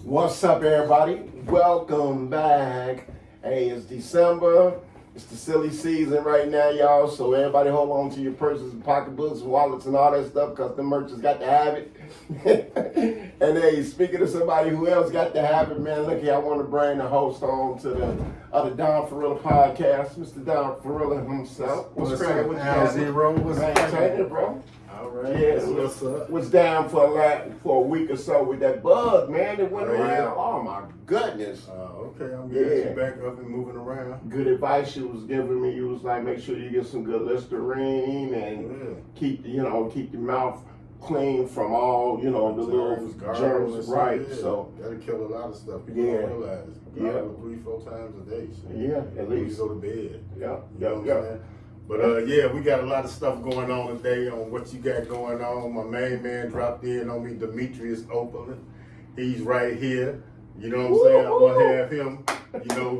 What's up, everybody? Welcome back. Hey, it's December. It's the silly season right now, y'all. So everybody hold on to your purses and pocketbooks and wallets and all that stuff because the merchants got to have it. And hey, speaking of somebody who else got to have it, man, look here, I want to bring the host on to the Don Ferrilla podcast, Mr. Don Ferrilla himself. What's cracking with you? Zero. What's cracking, bro? All right. Yes, what's up? Was down for a week or so with that bug, man. It went around. Yeah. Oh my goodness. Okay, I'm getting you back up and moving around. Good advice you was giving me. You was like, make sure you get some good Listerine and keep your mouth clean from all the little germs, right? Yeah. So that'll kill a lot of stuff. People don't realize. Gargle 3-4 times a day. So at least. You go to bed. Yeah, You know what I'm saying? But we got a lot of stuff going on today on what you got going on. My main man dropped in on me, Demitrien Oliphant. He's right here. You know what I'm saying? I'm gonna have him,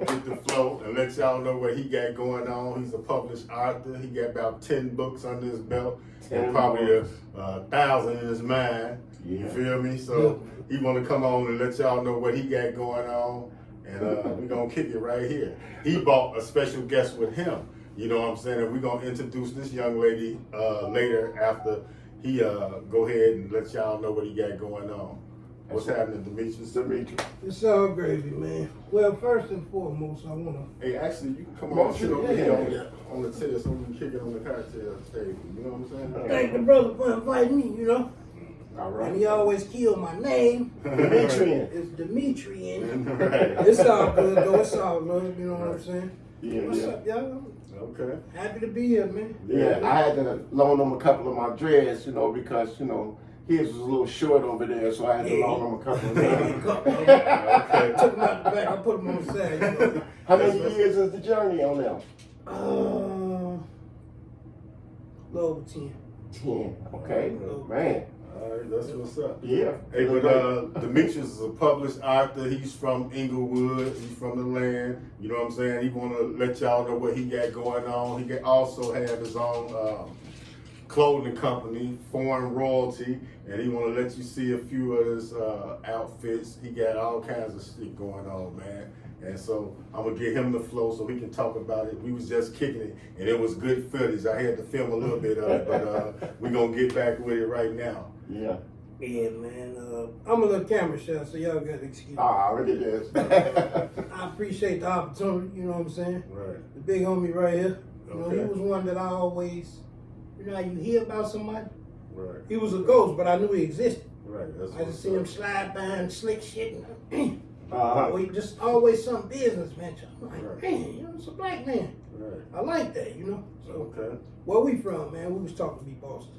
get the flow and let y'all know what he got going on. He's a published author. He got about 10 books under his belt and probably 1,000 in his mind. You feel me? So he wanna come on and let y'all know what he got going on. And we're gonna kick it right here. He brought a special guest with him. You know what I'm saying? And we're going to introduce this young lady later after he go ahead and let y'all know what he got going on. What's happening, Demitrien? It's all gravy, man. Well, first and foremost, I want to... Hey, actually, you can come on sit over here on the chair so we can kick it on the cocktail table. You know what I'm saying? Thank the brother for inviting me, All right. And he always killed my name. Demitrien. It's Demitrien. Right. It's all good, though. It's all love, you know what I'm saying? Yeah, What's up, y'all? Okay. Happy to be here, man. Yeah, I had to loan him a couple of my dreads, because, his was a little short over there, so I had to loan him a couple of them. Okay. Took him out the back. I put him on the side. How many years is the journey on them? A little over 10. 10. Okay. Man. All right, that's what's up. Yeah. Hey, but Demitrien is a published author. He's from Inglewood. He's from the land. You know what I'm saying? He want to let y'all know what he got going on. He can also have his own clothing company, Foreign Royalty, and he want to let you see a few of his outfits. He got all kinds of shit going on, man. And so I'm gonna get him the flow so he can talk about it. We was just kicking it, and it was good footage. I had to film a little bit of it, but we're gonna get back with it right now. Yeah. Yeah, man. I'm a little camera shy, so y'all got to excuse me. Look at this. I appreciate the opportunity, you know what I'm saying? Right. The big homie right here. Okay. He was one that I always, how you hear about somebody? Right. He was a ghost, but I knew he existed. Right. That's I just see him slide behind slick shit. Uh-huh. He just always some business venture. I'm like, Right. man, it's a black man. Right. I like that, So, Okay. where we from, man? We was talking to be bosses.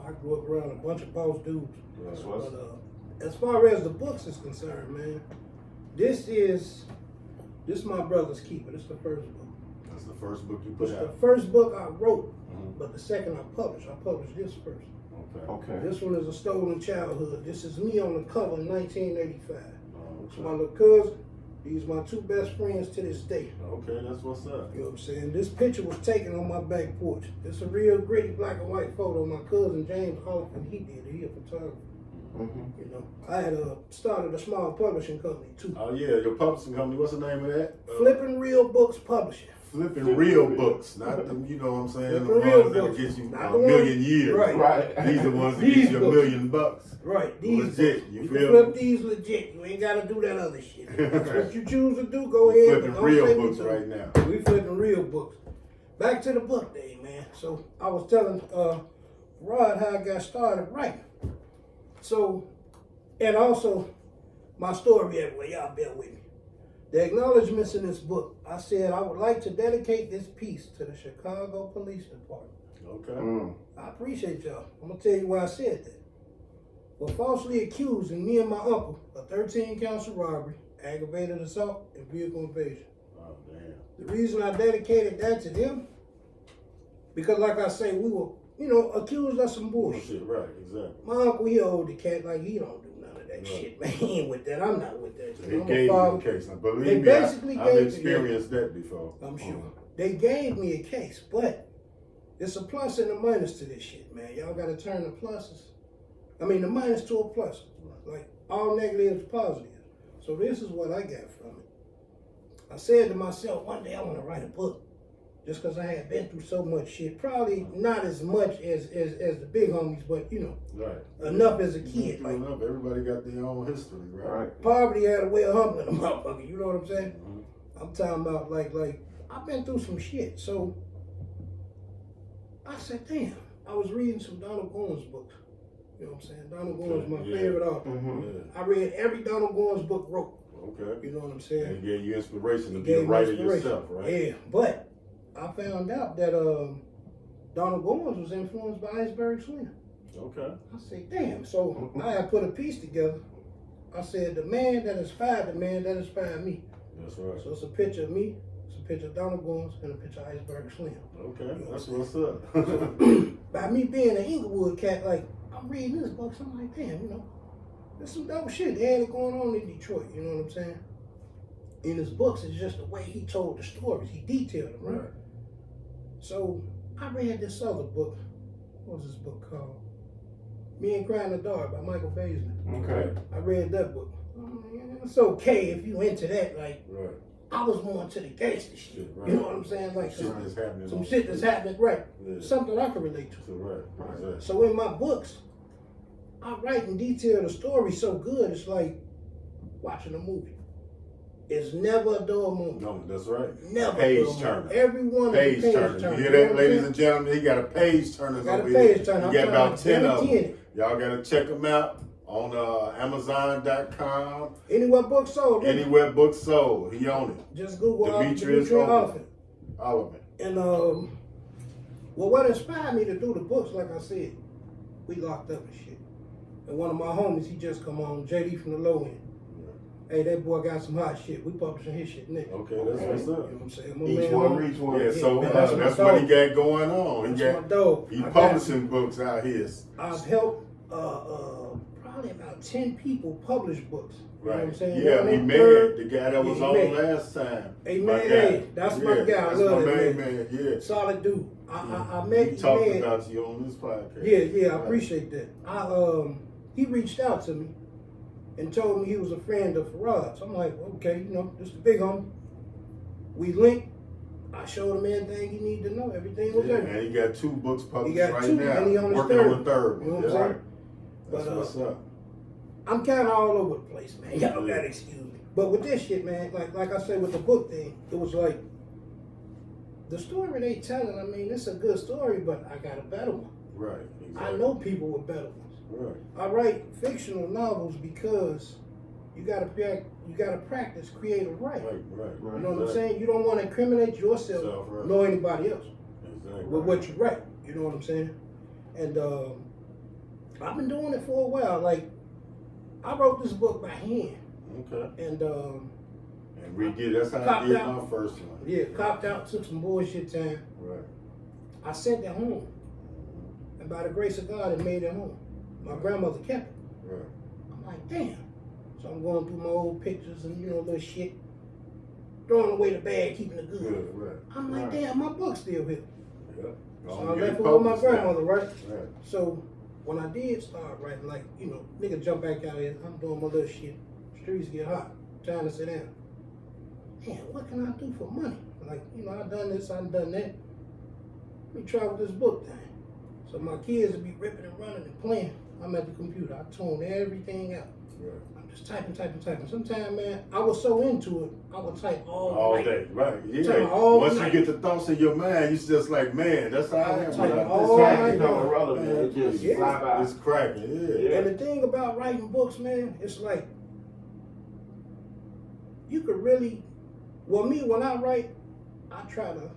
I grew up around a bunch of boss dudes. Right. But as far as the books is concerned, man, this is my brother's keeper. This is the first book. That's the first book you put It's the out. first book I wrote, Mhm. but the second I published this first. Okay. Okay. This one is a stolen childhood. This is me on the cover in 1985. It's my Okay. little cousin. These my two best friends to this day. Okay, that's what's up. You know what I'm saying? This picture was taken on my back porch. It's a real gritty black and white photo. My cousin James Oliphant, he did it. He a photographer. Mm-hmm. I had started a small publishing company too. Oh yeah, your publishing company. What's the name of that? Flipping Real Books Publishing. Flipping real books, not them. You know what I'm saying? Flipping The real ones that'll books. get you Not a the ones- million years. Right. These are the ones that These get you books. $1 million. Right, these Legit, books. you You feel can flip these legit. You ain't gotta do that other shit. That's what you choose to do, go ahead. Flipping but don't real say we books do. right now. We flipping real books. Back to the book day, man. So I was telling Rod how I got started writing. So, and also my story everywhere. Y'all bear with me. The acknowledgments in this book, I said I would like to dedicate this piece to the Chicago Police Department. Okay. I appreciate y'all. I'm gonna tell you why I said that. For falsely accusing me and my uncle of 13 counts of robbery, aggravated assault, and vehicle invasion. Oh damn. The reason I dedicated that to them, because like I say, we were, accused of some bullshit. Right. Exactly. My uncle, he hold the cat like he don't do none of that shit, man. He ain't with that. I'm not with that. They I'm gave a you father. the case. Now, believe They me, basically I've gave experienced that before. I'm sure. They gave me a case, but it's a plus and a minus to this shit, man. Y'all gotta turn the minus to a plus. Like all negatives positives. So this is what I got from it. I said to myself, one day I want to write a book. Just because I had been through so much shit. Probably not as much as the big homies, but you know, Right. enough as a kid. Like, Enough. Everybody got their own history, right? poverty had a way of humbling a motherfucker. You know what I'm saying? Mm-hmm. I'm talking about like I've been through some shit. So I said, damn. I was reading some Donald Goines books. You know what I'm saying? Donald Goines is my favorite author. Yeah. I read every Donald Goines book wrote. Okay. You know what I'm saying? And it gave you inspiration to be a writer yourself, right? Yeah, but I found out that Donald Goines was influenced by Iceberg Slim. Okay. I said, damn. So I had put a piece together. I said, the man that inspired the man that inspired me. That's right. So it's a picture of me, it's a picture of Donald Goines, and a picture of Iceberg Slim. Okay, You know that's what what's up. So, by me being an Inglewood cat, like, I'm reading this book, so I'm like, damn, you know, there's some dope shit. They had it going on in Detroit, you know what I'm saying? In his books, it's just the way he told the stories. He detailed them, right? So I read this other book. What was this book called? Me and Crying in the Dark by Michael Baisden. Okay. I read that book. It's okay if you into that. Like, Right. I was more into the gangster shit. Right. You know what I'm saying? Like Shit that's happening. some shit that's happening, right? Yeah. Something I can relate to. So, right. Exactly. So in my books, I write and detail the story so good. It's like watching a movie. It's never a dull moment. No, that's right. Never Page a dull turner. moment. Every one Page is a page turner. turner. You hear know that, what I'm ladies saying? and gentlemen? He got a page turner. Got a over page here. turner. He got about 10 of guarantee them. it. Y'all gotta check them out on Amazon.com. Anywhere books sold. Anywhere books sold. He on it. Just Google Demitrien Demitrien Oliphant. Oliphant. And well, what inspired me to do the books, like I said, we locked up and shit. And one of my homies, he just come on, JD from the low end. Hey, that boy got some hot shit. We publishing his shit next. Okay, that's what's You know up. what I'm saying? My Each man, one reach one. Yeah, so man, that's that's my what he dog. got going on. He That's my dog. He I got- publishing books out here. I've helped probably about 10 people publish books. You know what I'm saying? Yeah, One he on made third. the guy that was Yeah, on he made. last time. Hey, My man, guy. hey, that's my guy. I That's love my that main man. man. Yeah. Solid dude. I He met talked man. about you on this podcast. Yeah, I Right. appreciate that. He reached out to me and told me he was a friend of Farad's. I'm like, okay, you know, this the big homie. We linked. I showed him everything he needed to know. Everything was Yeah, there. and he got 2 books published He got right 2, now. and he on his Working third. on the third one. You know what I'm Yeah. saying? That's But, what's up. I'm kind of all over the place, man. Y'all Yeah. gotta excuse me. But with this shit, man, like I said with the book thing, it was like the story they telling. I mean, it's a good story, but I got a better one. Right. Exactly. I know people with better ones. Right. I write fictional novels because you gotta practice creative writing. Right. You know what I'm saying? You don't want to incriminate yourself Self, right. nor anybody else Exactly. with what you write. You know what I'm saying? And I've been doing it for a while. Like I wrote this book by hand, Okay. and And redid. That's how I Copped did out. my first one. yeah, copped out, took some bullshit time. Right. I sent it home, and by the grace of God, it made it home. My grandmother kept it. Right. I'm like, damn. So I'm going through my old pictures and little shit, throwing away the bad, keeping the good. Good. Right. I'm like, Right. damn, my book's still here. Yeah. So Gonna I get left it with my published now. grandmother, right? Right. So when I did start writing, like, nigga jump back out here, I'm doing my little shit. Streets get hot, time to sit down. Man, what can I do for money? Like, I done this, I done that. Let me try with this book thing. So my kids will be ripping and running and playing. I'm at the computer. I tune everything out. Right. I'm just typing. Sometimes, man, I was so into it, I would type All night. day, right? Type Yeah. all Once night. you get the thoughts in your mind, you just like, man, that's how I am. Type when I- all it's night It's long. irrelevant. It just Yeah. fly by. It's cracking, yeah. And the thing about writing books, man, it's like you could really. Well, me when I write, I try to.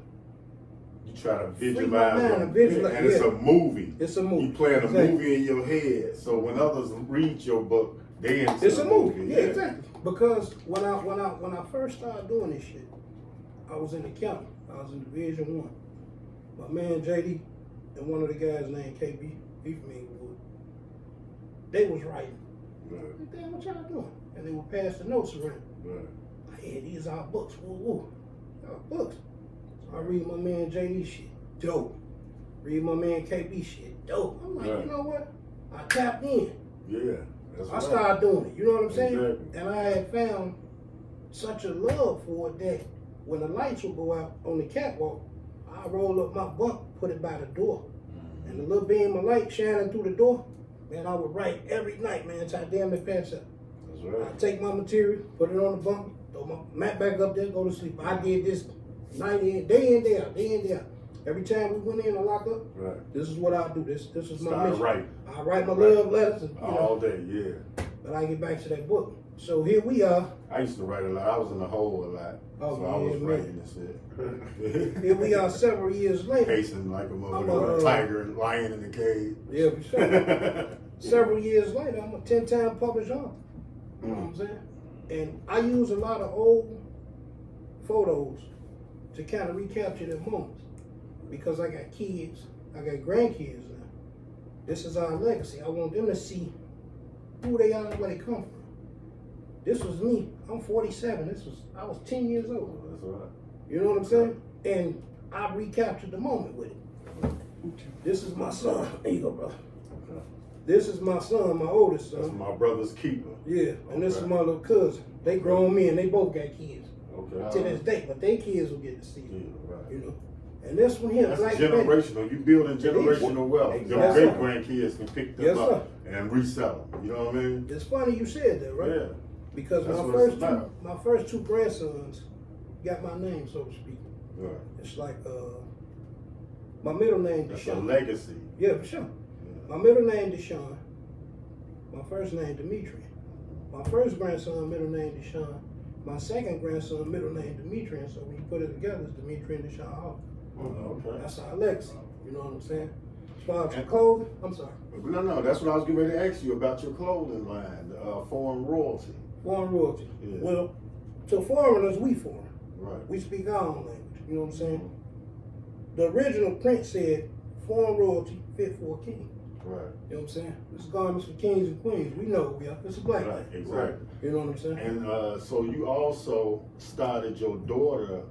You try to Free my visualize mind, it. visualize, And it's yeah. a movie. It's a movie. You playing a Exactly. movie in your head. So when others read your book, they into It's the a movie. Yeah, exactly. Because when I first started doing this shit, I was in the county. I was in Division 1. My man JD and one of the guys named KB, he from Inglewood. They was writing. Right, Like, damn, what y'all doing? And they would pass the notes around. right. Hey, these are our books. Woo. Our books. So I read my man JD shit. Dope. Read my man KB shit. Dope. I'm like, Right. you know what? I tapped in. Yeah, That's I right. started doing it. You know what I'm saying? Exactly. And I had found such a love for it that when the lights would go out on the catwalk, I roll up my bunk, put it by the door, and the little beam of light shining through the door, man, I would write every night, man, until I damn near pass out. That's right. I take my material, put it on the bunk, throw my mat back up there, go to sleep. I did this night in, day in, day out, day in, day out. Every time we went in and locked up, Right. this is what I do. This is my Start mission. writing. I write my Right. love letters, and, All day, yeah. but I get back to that book. So here we are. I used to write a lot. I was in the hole a lot. Oh, So I was yeah, man. writing and shit. Here we are several years later. Pacing like a motherfucker, tiger and lion in the cage. Yeah, for sure. Several years later, I'm a 10-time published author. You know what I'm saying? And I use a lot of old photos to kind of recapture the moments. Because I got kids, I got grandkids now. This is our legacy. I want them to see who they are and where they come from. This was me. I'm 47. I was 10 years old. That's right. You know what I'm saying? And I recaptured the moment with it. This is my son. There you go, bro. Okay. This is my son, my oldest That's son. my brother's keeper. Yeah, and this is Okay. my little cousin. They grown men. They both got kids Okay. to this day, but they kids will get to see Yeah, it. right. You know. And this one here, That's Black generational. You building generational wealth. Your Yes, great sir. grandkids can pick them Yes, up and resell them. You know what I mean? It's funny you said that, right? Yeah. Because That's my what it's first about. my first two grandsons got my name, so to speak. Right. It's like my middle name That's a Deshaun. legacy. Yeah, for sure. Yeah. My middle name Deshaun. My first name Demitrien. My first grandson middle name Deshaun. My second grandson middle name Demitrien. So when you put it together, it's Demitrien Deshaun Hall. Okay. That's our legacy. You know what I'm saying? As far as clothing, I'm sorry. No, that's what I was getting ready to ask you about your clothing line, foreign royalty. Foreign royalty. Yeah. Well, to foreigners, we foreign. Right. We speak our own language. You know what I'm saying? The original print said, foreign royalty fit for a king. Right. You know what I'm saying? This is garments for kings and queens. We know we are. It's a black Right. man. Exactly. You know what I'm saying? And so you also started your daughter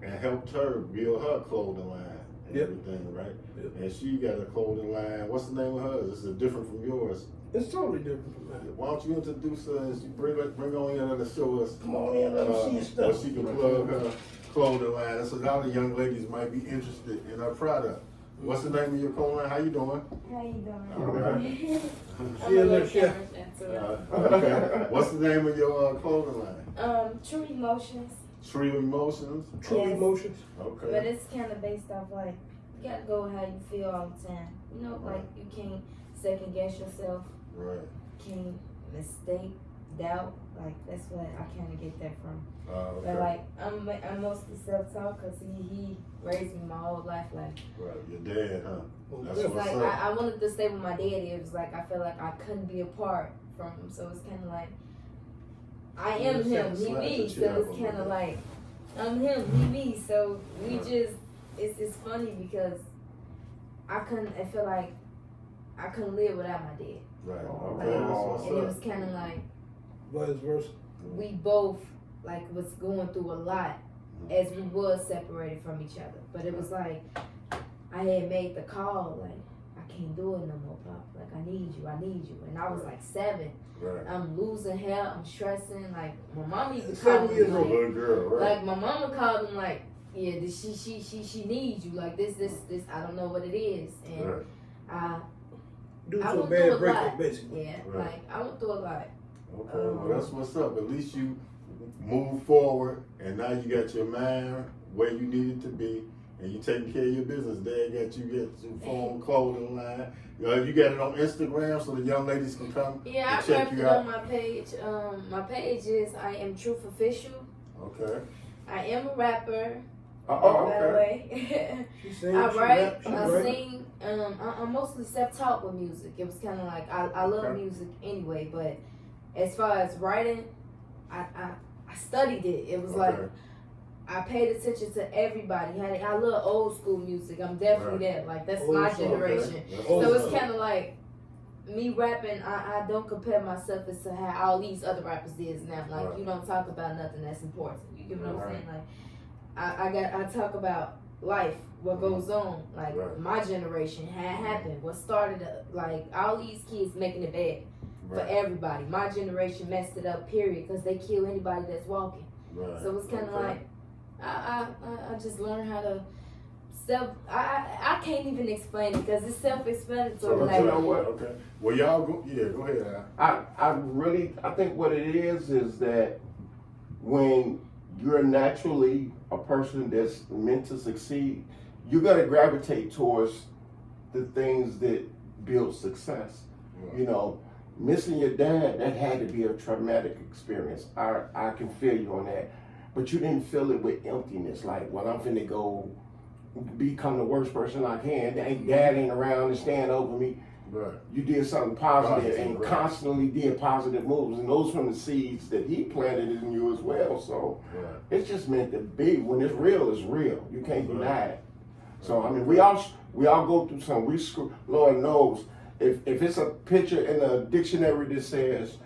and helped her build her clothing line and Yep. everything, right? Yep. And she got a clothing line. What's the name of hers? This is different from yours. It's totally different from mine. Why don't you introduce her and you bring on in to show us Come on in, let me see your where stuff. she can plug her clothing line. That's a lot of young ladies might be interested in her product. What's the name of your clothing line? How you doing? How you doing? Alright. I'm Yeah, a look, little chef. camera Okay. What's the name of your clothing line? True Emotions, True Emotions. True Yes. emotions. but Okay. it's kind of based off like, you gotta go how you feel all the time. You know, like you can't second guess yourself, Right. can't mistake, doubt. Like that's what I kind of get that from. Okay. But like I'm mostly self-taught because he raised me my whole life. Like Right. Your dad, huh? That's it's what's like up. I wanted to stay with my daddy. It was like I felt like I couldn't be apart from him. So it's kind of like I am him, he Slap me. the So chair it's up a kind of little like I'm him, he me. So we Right. just it's funny because I feel like I couldn't live without my dad. Right. Like, Okay. That's what's and it up. was kind of like Vice versa. we both like was going through a lot as we was separated from each other. But it was like I had made the call like I can't do it no more, Pop. Like I need you, and I was like 7. Right. I'm losing hair, I'm stressing. Like my mom even 7 called me years A old. like, little girl, right? like my mama called him like, yeah, she needs you. Like this I don't know what it is, and Right. I Due I to a went through a bad breakup, lot. basically. Yeah, Right. like I went through a lot. Okay, well that's what's up. At least you move forward, and now you got your mind where you need it to be, and you taking care of your business. Dad got you get some phone clothing line. You got it on Instagram so the young ladies can come Yeah, I and check prepped you it out. on my page. My page is I am Truth Official. Okay. I am a rapper, Oh, by the okay. way. She sings, I she write, rap, she I write. sing. I'm mostly self-taught with music. It was kind of like I love Okay. music anyway, but as far as writing, I studied it. It was like Okay. I paid attention to everybody. I love old school music. I'm definitely Right. that. Like that's Old my school, generation. Okay. That's Old So what's it's up. kind of like me rapping. I don't compare myself as to how all these other rappers did now. Like Right. you don't talk about nothing that's important. You get what I'm Right. saying? Like I talk about life, what goes on, like Right. my generation, how it happened, what started, like all these kids making it bad. for everybody. My generation messed it up, period, because they kill anybody that's walking. Right. So it's kind of like, I just learned how to I can't even explain it because it's self-explanatory. So, like, you know what? Okay. Well, y'all go. Yeah, go ahead. I think what it is that when you're naturally a person that's meant to succeed, you're gonna gravitate towards the things that build success. Right. You know, missing your dad, that had to be a traumatic experience. I can feel you on that. But you didn't feel it with emptiness, like, well, I'm finna go become the worst person I can. Dad ain't around to stand over me. Right. You did something positive and right. constantly did positive moves, and those from the seeds that he planted in you as well. So Right. it's just meant to be. When it's real, it's real. You can't Right. deny it. So I mean, we all go through some. Lord knows, if it's a picture in a dictionary that says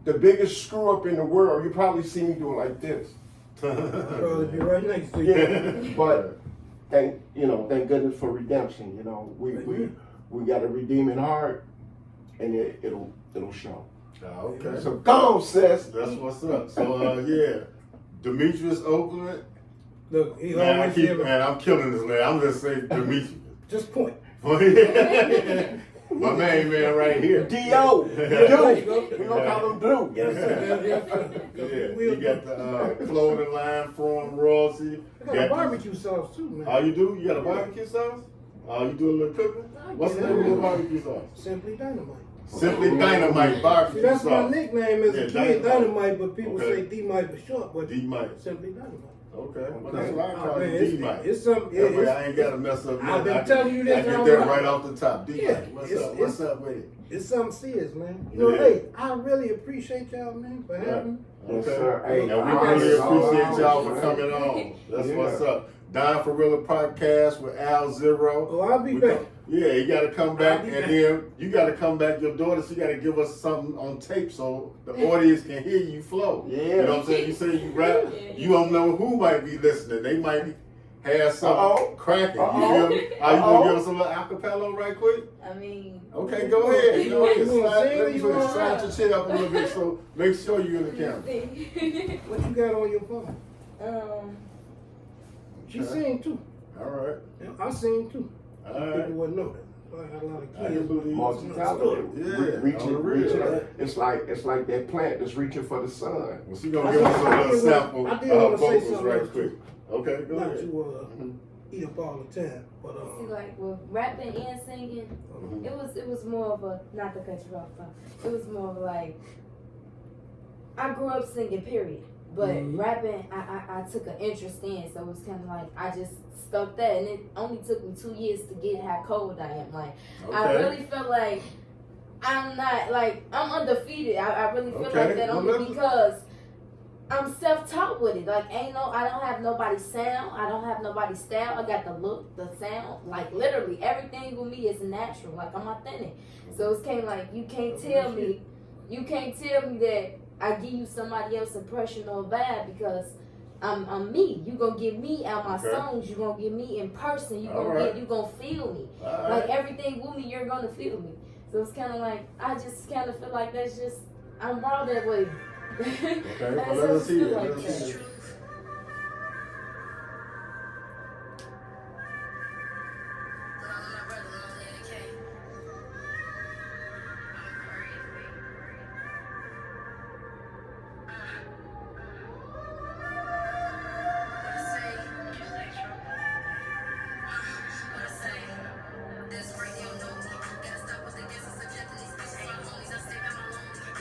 the biggest screw up in the world, you probably see me doing like this. Probably be right next to you. Yeah, but thank goodness for redemption. You know, we got a redeeming heart, and it'll show. Okay. So go on, sis. That's what's up. So yeah, Demitrien Oliphant. Look, he Man, always give man, I'm killing this man. I'm just saying Demitrien. just point. My main man right here. D.O. There you go. We gonna call him Blue. Yes, sir. Yes, sir. Yeah, you got the clothing line from Royalty. I got a barbecue sauce too, man. Oh, you do? You got a barbecue sauce? Oh, you do a little cooking? What's the name of your barbecue sauce? Simply Dynamite. Simply Dynamite See, barbecue that's my sauce. nickname as a kid, Dynamite, but people Okay. say D-Mite for short, but D-Mite. Simply Dynamite. Okay, well, that's what I call man, it, D-Mite. It's something. That way I ain't got to mess up I've been nothing. telling you this I get all that along. right off the top. D-Mite, Yeah, what's up with it? It's something serious, man. You know, Yeah. hey, I really appreciate y'all, man, for having me. Yes, Okay. sir. Hey, And we I really got appreciate so y'all for much. coming on. That's Yeah. what's up. Don for Real Podcast with Al Zero. Oh, I'll be We back. Yeah, you got to come back, I'll be and back. then you got to come back. Your daughter, she got to give us something on tape so the audience can hear you flow. Yeah. You know what I'm saying? You say you rap, you don't know who might be listening. They might have something cracking. You feel me? Are you gonna give us a little acapella right quick? I mean, Okay, go ahead. You Go ahead. wanna Slide, sing or let me you wanna slide rap? your shit up a little bit so make sure you're in the camera. What you got on your phone? She Okay. sing too. All right. Yeah, I sing too. All People right. wouldn't know that. I got a lot of I can kids. believe Multi-talented. Yeah, Reaching, on the real. reaching. It's like that plant that's reaching for the sun. Well, she gonna give us a little sample I of did her wanna say vocals something right else, quick. too. Okay, go Not ahead. to eat up all the time, but see, like with rapping and singing, it was more of a, not to cut you off, but it was more of like, I grew up singing, period. But rapping, I took an interest in, so it was kind of like I just stuck that, and it only took me 2 years to get how cold I am. Like I Okay. really felt like I'm not like I'm undefeated. I really feel Okay. like that Well, only let's- because I'm self-taught with it. Like I don't have nobody's sound. I don't have nobody's style. I got the look, the sound. Like literally everything with me is natural. Like I'm authentic. So it's kind of like you can't tell me that I give you somebody else's impression or vibe because I'm me. You gonna get me out my Okay. songs. You gonna get me in person. You All gonna right. you gonna feel me. All right. Like everything with me, you're gonna feel me. So it's kind of like I just kind of feel like that's just I'm raw that way. Okay, I well, just let us feel hear it. like Let us that. hear it.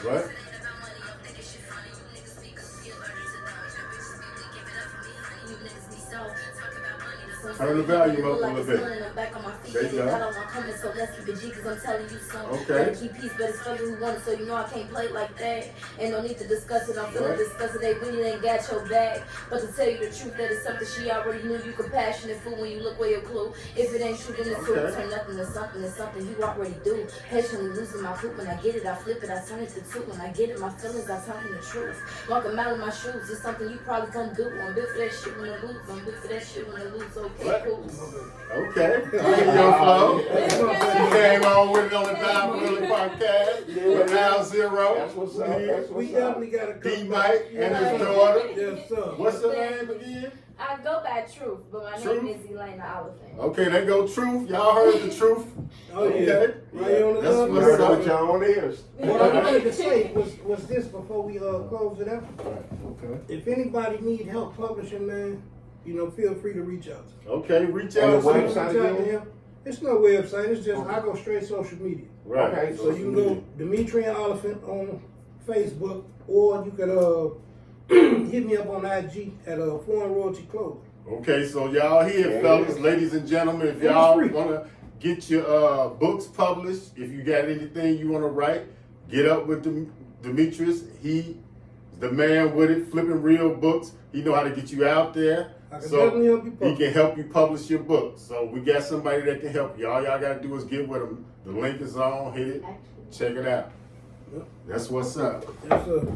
What? Turn the volume up a little bit. There you go. I don't want coming, so let's keep it G, cause I'm telling you something. Okay. Gotta keep peace, but it's for who want it, so you know I can't play like that. And no need to discuss it, I'm finna Right. discuss it, they really ain't got your back. But to tell you the truth, that is something she already knew. You compassionate fool when you look where your clue. If it ain't true, then it's true. Okay. Turn nothing to something, it's something you already do. Patiently losing my hoop, when I get it, I flip it, I turn it to two. When I get it, my feelings, I turn into truth. Walk a mile in my shoes, it's something you probably gonna do. I'm built for that shit when I lose, I'm built for that shit when I lose, okay, What? cool. Okay. Yeah, your flow. That's You my buddy. came on with it on the Dive Early podcast. Yeah. But now Zero. That's what's up. That's We what's up. definitely got to come D back. Mike and his daughter. Yes, sir. What's her name again? I go by Truth, but my Truth? name is Elena Oliphant. Okay, they go Truth. Y'all heard the truth. Oh, yeah. Okay. Right on the That's dog. what's Heard up. it with your own ears. What I wanted to say was this before we close it out. Okay. If anybody need help publishing, man, you know, feel free to reach out. Okay, reach And out. the to Reach website out to again? him. It's no website. It's just I go straight social media. Right. Okay, So you can go Demitrien Oliphant on Facebook, or you could hit me up on IG at Foreign Royalty Clothing. Okay, so y'all here, Yeah, fellas, yeah. ladies and gentlemen, if And y'all it's free. wanna get your books published, if you got anything you wanna write, get up with Demetrius. He's the man with it, flipping real books. He know how to get you out there. I can So definitely help you he publish. can help you publish your book. So we got somebody that can help you. All y'all gotta do is get with him. The link is on, hit it, check it out. Yep. That's what's up. Yes, sir.